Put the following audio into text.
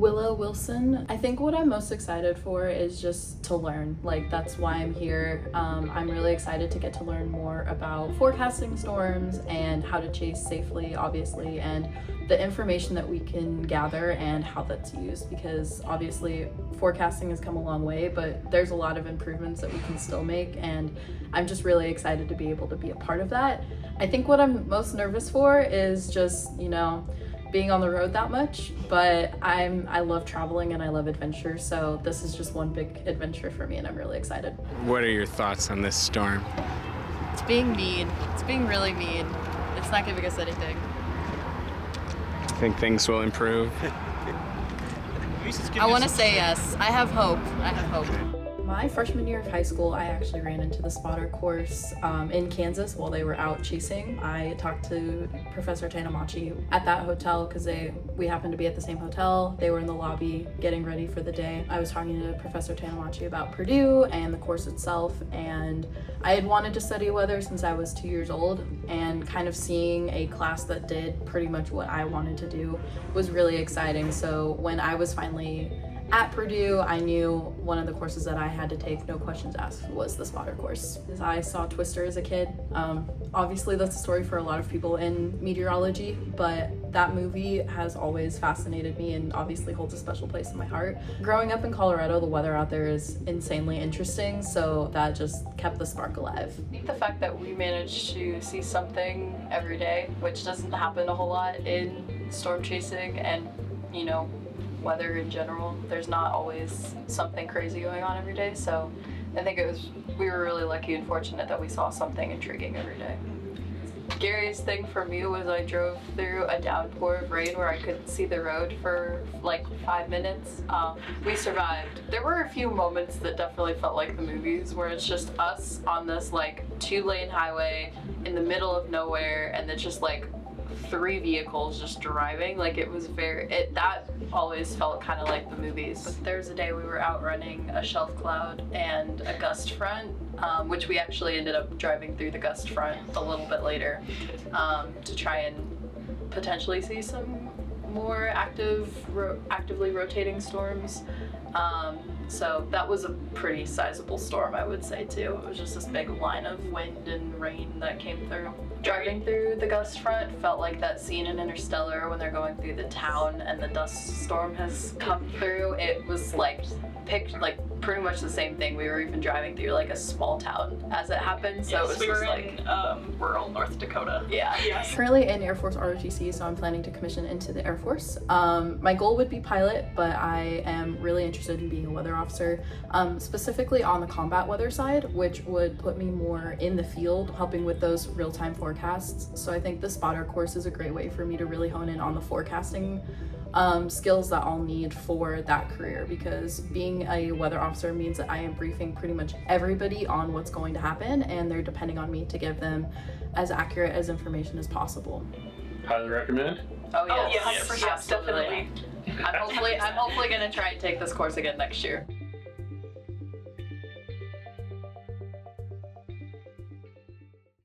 Willow Wilson. I think what I'm most excited for is just to learn. Like, that's why I'm here. I'm really excited to get to learn more about forecasting storms and how to chase safely, obviously, and the information that we can gather and how that's used, because obviously forecasting has come a long way, but there's a lot of improvements that we can still make, and I'm just really excited to be able to be a part of that. I think what I'm most nervous for is just, being on the road that much, but I love traveling and I love adventure, so this is just one big adventure for me and I'm really excited. What are your thoughts on this storm? It's being mean. It's being really mean. It's not giving us anything. Think things will improve? I want to say yes. I have hope. My freshman year of high school, I actually ran into the SPOTTR course in Kansas while they were out chasing. I talked to Professor Tanamachi at that hotel because we happened to be at the same hotel. They were in the lobby getting ready for the day. I was talking to Professor Tanamachi about Purdue and the course itself, and I had wanted to study weather since I was 2 years old, and kind of seeing a class that did pretty much what I wanted to do was really exciting. So when I was finally at Purdue, I knew one of the courses that I had to take, no questions asked, was the SPOTTR course. I saw Twister as a kid. Obviously that's a story for a lot of people in meteorology, but that movie has always fascinated me and obviously holds a special place in my heart. Growing up in Colorado, the weather out there is insanely interesting, so that just kept the spark alive. I think the fact that we managed to see something every day, which doesn't happen a whole lot in storm chasing and, weather in general. There's not always something crazy going on every day, so I think we were really lucky and fortunate that we saw something intriguing every day. Scariest thing for me was I drove through a downpour of rain where I couldn't see the road for like 5 minutes. We survived. There were a few moments that definitely felt like the movies, where it's just us on this like 2-lane highway in the middle of nowhere, and it's just like 3 vehicles just driving. Like, it was that always felt kind of like the movies. But there was a day we were outrunning a shelf cloud and a gust front, which we actually ended up driving through the gust front a little bit later to try and potentially see some more actively rotating storms. So that was a pretty sizable storm, I would say, too. It was just this big line of wind and rain that came through. Driving through the gust front felt like that scene in Interstellar when they're going through the town and the dust storm has come through. It was like pretty much the same thing. We were even driving through like a small town as it happened, so it was we were just in rural North Dakota. Yeah. Yes. Currently in Air Force ROTC, so I'm planning to commission into the Air Force. My goal would be pilot, but I am really interested in being a weather officer, specifically on the combat weather side, which would put me more in the field, helping with those real-time forecasts. So I think the SPOTTR course is a great way for me to really hone in on the forecasting skills that I'll need for that career, because being a weather officer means that I am briefing pretty much everybody on what's going to happen, and they're depending on me to give them as accurate as information as possible. Highly recommend. Oh yes, yes, absolutely. definitely. I'm hopefully gonna try and take this course again next year.